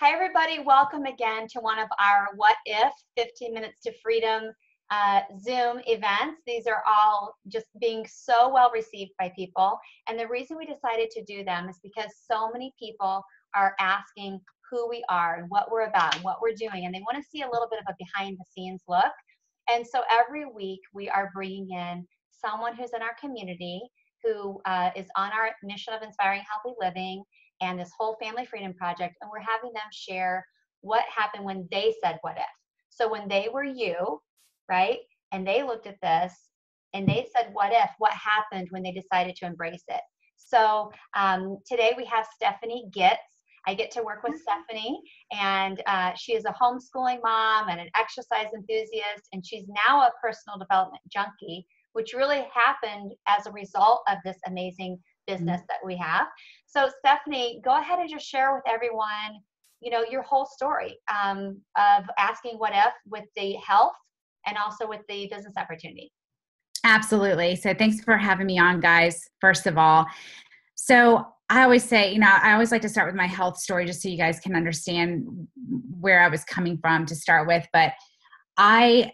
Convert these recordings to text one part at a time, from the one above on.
Hi, everybody. Welcome again to one of our What If 15 Minutes to Freedom Zoom events. These are all just being so well received by people. And the reason we decided to do them is because so many people are asking who we are and what we're about and what we're doing. And they want to see a little bit of a behind the scenes look. And so every week we are bringing in someone who's in our community who is on our mission of inspiring healthy living and this whole family freedom project, and we're having them share what happened when they said what if. So when they were you, right, and they looked at this and they said what if, what happened when they decided to embrace it. So today we have Stephanie Gits. I get to work with Stephanie, and she is a homeschooling mom and an exercise enthusiast, and she's now a personal development junkie, which really happened as a result of this amazing business that we have. So Stephanie, go ahead and just share with everyone, your whole story of asking what if with the health and also with the business opportunity. Absolutely. So thanks for having me on, guys, first of all. So I always say, I always like to start with my health story just so you guys can understand where I was coming from to start with. But I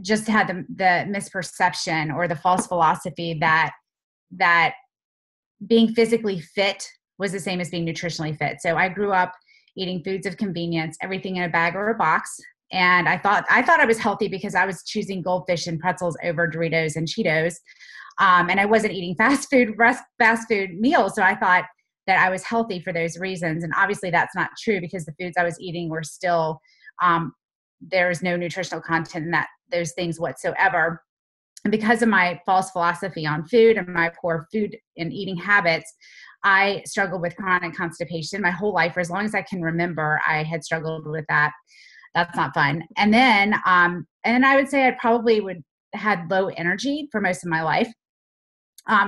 just had the misperception or the false philosophy that being physically fit was the same as being nutritionally fit. So I grew up eating foods of convenience, everything in a bag or a box. And I thought I was healthy because I was choosing goldfish and pretzels over Doritos and Cheetos. And I wasn't eating fast food meals. So I thought that I was healthy for those reasons. And obviously that's not true because the foods I was eating were still, there was no nutritional content in those things whatsoever. And because of my false philosophy on food and my poor food and eating habits, I struggled with chronic constipation my whole life. For as long as I can remember, I had struggled with that. That's not fun. And then I would say I probably had low energy for most of my life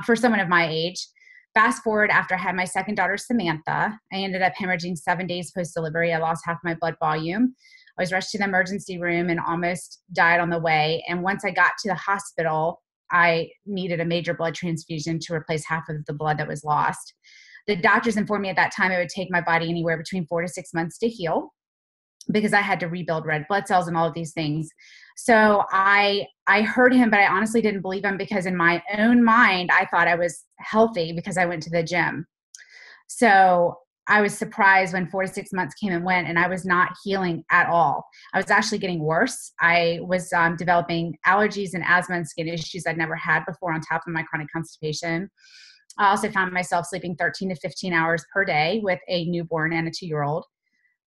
for someone of my age. Fast forward after I had my second daughter, Samantha, I ended up hemorrhaging 7 days post-delivery. I lost half my blood volume. I was rushed to the emergency room and almost died on the way. And once I got to the hospital, I needed a major blood transfusion to replace half of the blood that was lost. The doctors informed me at that time it would take my body anywhere between 4 to 6 months to heal because I had to rebuild red blood cells and all of these things. So I heard him, but I honestly didn't believe him because in my own mind, I thought I was healthy because I went to the gym. So I was surprised when 4 to 6 months came and went, and I was not healing at all. I was actually getting worse. I was developing allergies and asthma and skin issues I'd never had before on top of my chronic constipation. I also found myself sleeping 13 to 15 hours per day with a newborn and a 2-year-old.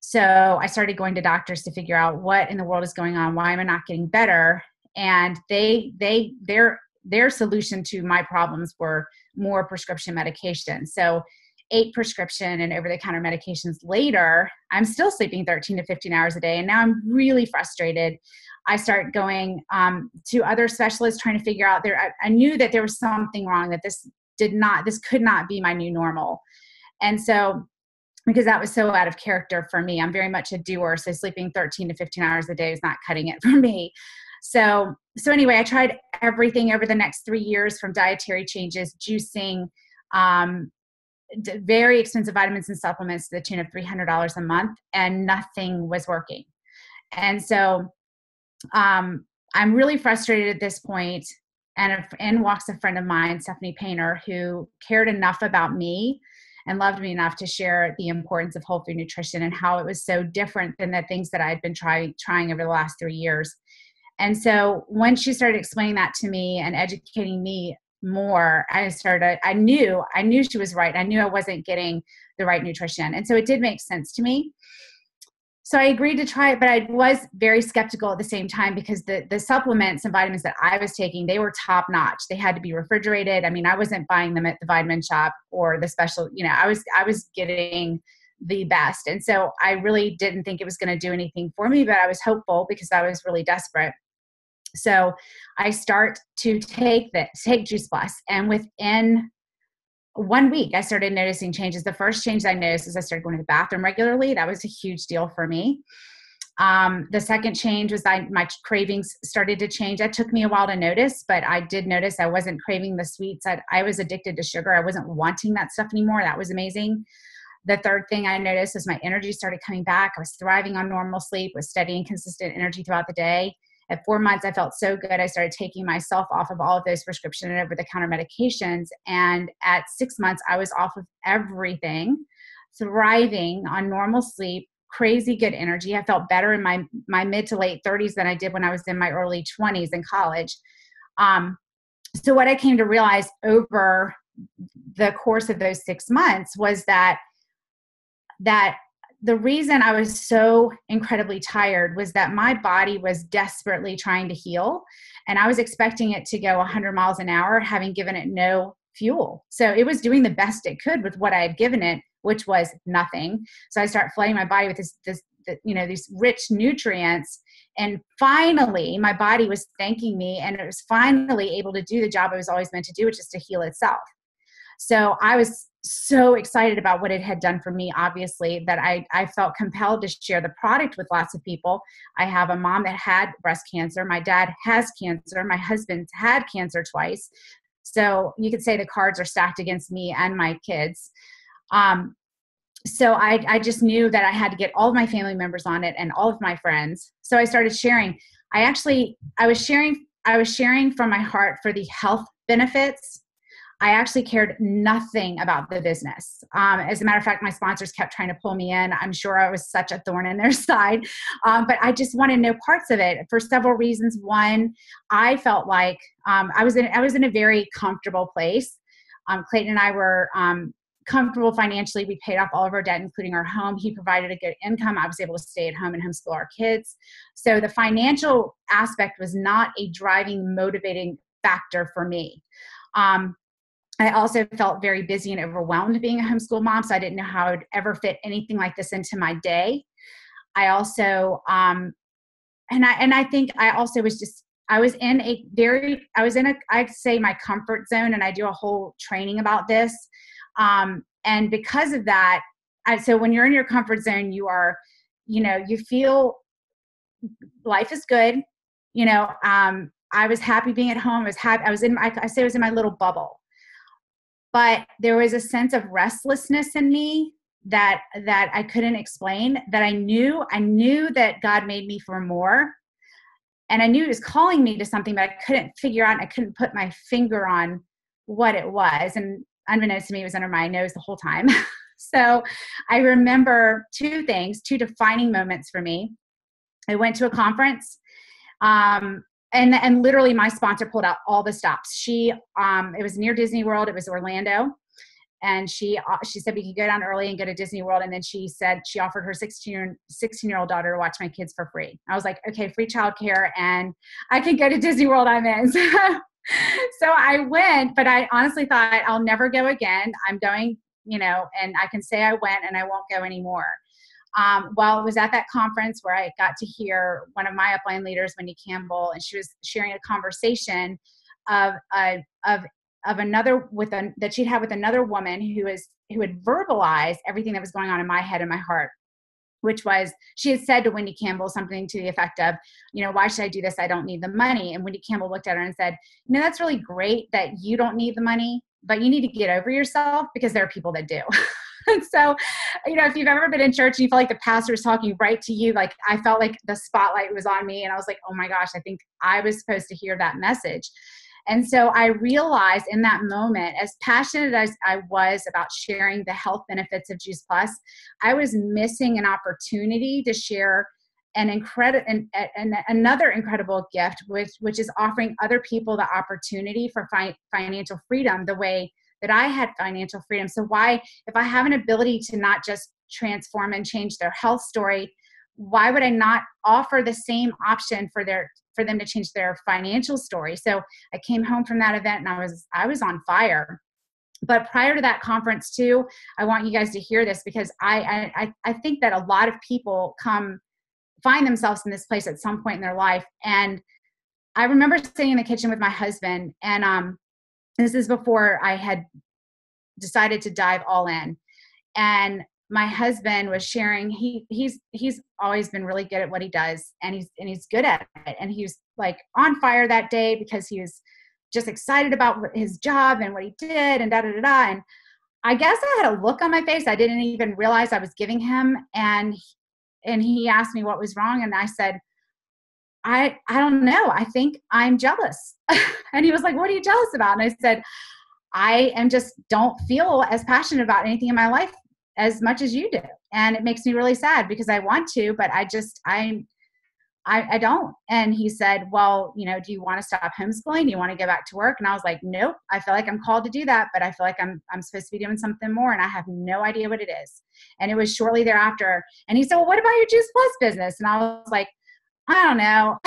So I started going to doctors to figure out what in the world is going on. Why am I not getting better? And their solution to my problems were more prescription medication. So 8 prescription and over-the-counter medications later, I'm still sleeping 13 to 15 hours a day. And now I'm really frustrated. I start going to other specialists trying to figure out I knew that there was something wrong, that this could not be my new normal. And so, because that was so out of character for me, I'm very much a doer. So sleeping 13 to 15 hours a day is not cutting it for me. So anyway, I tried everything over the next 3 years, from dietary changes, juicing, very expensive vitamins and supplements to the tune of $300 a month, and nothing was working. And so I'm really frustrated at this point. And in walks a friend of mine, Stephanie Painter, who cared enough about me and loved me enough to share the importance of whole food nutrition and how it was so different than the things that I had been trying over the last 3 years. And so when she started explaining that to me and educating me more, I knew she was right. I knew I wasn't getting the right nutrition. And so it did make sense to me. So I agreed to try it, but I was very skeptical at the same time because the supplements and vitamins that I was taking, they were top notch. They had to be refrigerated. I mean, I wasn't buying them at the vitamin shop or the special, I was getting the best. And so I really didn't think it was going to do anything for me, but I was hopeful because I was really desperate. So I start to take Juice Plus, and within 1 week, I started noticing changes. The first change I noticed is I started going to the bathroom regularly. That was a huge deal for me. The second change was my cravings started to change. That took me a while to notice, but I did notice I wasn't craving the sweets. I was addicted to sugar. I wasn't wanting that stuff anymore. That was amazing. The third thing I noticed was my energy started coming back. I was thriving on normal sleep with steady and consistent energy throughout the day. At 4 months, I felt so good. I started taking myself off of all of those prescription and over-the-counter medications. And at 6 months, I was off of everything, thriving on normal sleep, crazy good energy. I felt better in my mid to late 30s than I did when I was in my early 20s in college. So what I came to realize over the course of those 6 months was that the reason I was so incredibly tired was that my body was desperately trying to heal, and I was expecting it to go 100 miles an hour, having given it no fuel. So it was doing the best it could with what I had given it, which was nothing. So I started flooding my body with these rich nutrients, and finally my body was thanking me, and it was finally able to do the job I was always meant to do, which is to heal itself. So I was so excited about what it had done for me, obviously, that I felt compelled to share the product with lots of people. I have a mom that had breast cancer. My dad has cancer. My husband's had cancer twice. So you could say the cards are stacked against me and my kids. So I just knew that I had to get all of my family members on it and all of my friends. So I started sharing. I was sharing from my heart for the health benefits. I actually cared nothing about the business. As a matter of fact, my sponsors kept trying to pull me in. I'm sure I was such a thorn in their side, but I just wanted no parts of it for several reasons. One, I felt like I was in a very comfortable place. Clayton and I were comfortable financially. We paid off all of our debt, including our home. He provided a good income. I was able to stay at home and homeschool our kids. So the financial aspect was not a driving, motivating factor for me. I also felt very busy and overwhelmed being a homeschool mom, so I didn't know how I would ever fit anything like this into my day. I also, and I think I also was just, I'd say my comfort zone, and I do a whole training about this. And because of that, so when you're in your comfort zone, you are, you feel life is good. I was happy being at home. I was happy. I say I was in my little bubble. But there was a sense of restlessness in me that I couldn't explain, that I knew that God made me for more. And I knew he was calling me to something, but I couldn't figure out, and I couldn't put my finger on what it was. And unbeknownst to me, it was under my nose the whole time. So I remember two defining moments for me. I went to a conference, and literally my sponsor pulled out all the stops. It was near Disney World. It was Orlando. And she said we could go down early and go to Disney World. And then she said she offered her 16-year-old daughter to watch my kids for free. I was like, okay, free childcare, and I can go to Disney World. I'm in. So I went, but I honestly thought I'll never go again. I'm going, and I can say I went and I won't go anymore. While I was at that conference where I got to hear one of my upline leaders, Wendy Campbell, and she was sharing a conversation that she'd had with another woman who had verbalized everything that was going on in my head and my heart, which was, she had said to Wendy Campbell something to the effect of, why should I do this? I don't need the money. And Wendy Campbell looked at her and said, that's really great that you don't need the money, but you need to get over yourself, because there are people that do. And so, if you've ever been in church and you feel like the pastor is talking right to you, like I felt like the spotlight was on me, and I was like, oh my gosh, I think I was supposed to hear that message. And so I realized in that moment, as passionate as I was about sharing the health benefits of Juice Plus, I was missing an opportunity to share another incredible gift, which is offering other people the opportunity for financial freedom the way that I had financial freedom. So why, if I have an ability to not just transform and change their health story, why would I not offer the same option for them to change their financial story? So I came home from that event and I was on fire. But prior to that conference too, I want you guys to hear this, because I think that a lot of people find themselves in this place at some point in their life. And I remember sitting in the kitchen with my husband, and this is before I had decided to dive all in. And my husband was sharing, he's always been really good at what he does, and he's good at it. And he was like on fire that day because he was just excited about his job and what he did and da da da da. I guess I had a look on my face I didn't even realize I was giving him. And he asked me what was wrong. And I said, I don't know. I think I'm jealous. And he was like, what are you jealous about? And I said, I am just don't feel as passionate about anything in my life as much as you do. And it makes me really sad because I want to, but I don't. And he said, well, do you want to stop homeschooling? Do you want to go back to work? And I was like, nope, I feel like I'm called to do that, but I feel like I'm supposed to be doing something more. And I have no idea what it is. And it was shortly thereafter. And he said, well, what about your Juice Plus business? And I was like, I don't know.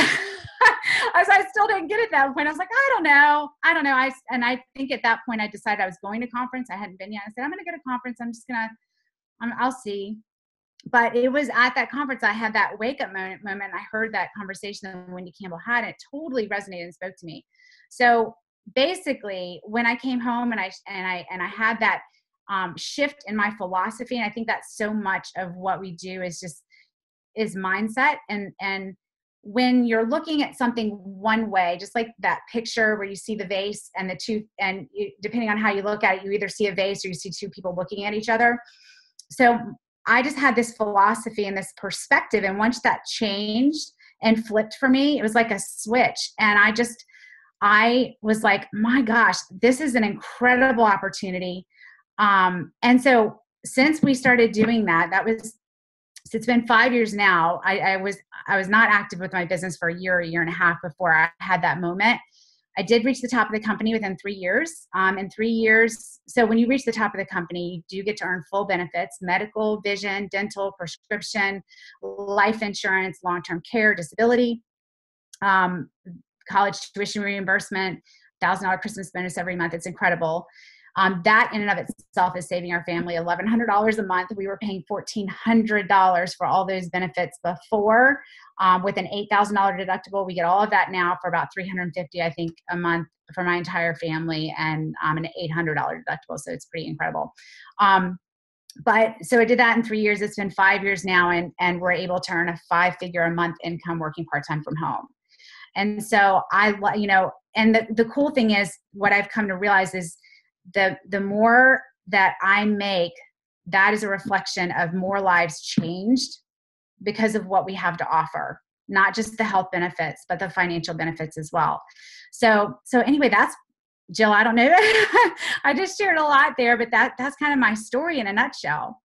I still didn't get it that point. I was like, I don't know. I think at that point I decided I was going to conference. I hadn't been yet. I said, I'm going to go to conference. I'll see. But it was at that conference I had that wake up moment. I heard that conversation that Wendy Campbell had, and it totally resonated and spoke to me. So basically, when I came home and I had that shift in my philosophy, and I think that's so much of what we do is mindset. And when you're looking at something one way, just like that picture where you see the vase and the two, and depending on how you look at it, you either see a vase or you see two people looking at each other. So I just had this philosophy and this perspective. And once that changed and flipped for me, it was like a switch. And I was like, my gosh, this is an incredible opportunity. And so since we started doing that, so it's been 5 years now. I was not active with my business for a year and a half before I had that moment. I did reach the top of the company within 3 years. In 3 years, so when you reach the top of the company, you do get to earn full benefits: medical, vision, dental, prescription, life insurance, long-term care, disability, college tuition reimbursement, $1,000 Christmas bonus every month. It's incredible. That in and of itself is saving our family $1,100 a month. We were paying $1,400 for all those benefits before, with an $8,000 deductible. We get all of that now for about $350, I think, a month for my entire family, and an $800 deductible. So it's pretty incredible. But so I did that in 3 years. It's been 5 years now, and we're able to earn a 5-figure a month income working part-time from home. And so and the cool thing is, what I've come to realize is, the more that I make, that is a reflection of more lives changed because of what we have to offer, not just the health benefits, but the financial benefits as well. So anyway, that's, Jill, I don't know. I just shared a lot there, but that's kind of my story in a nutshell.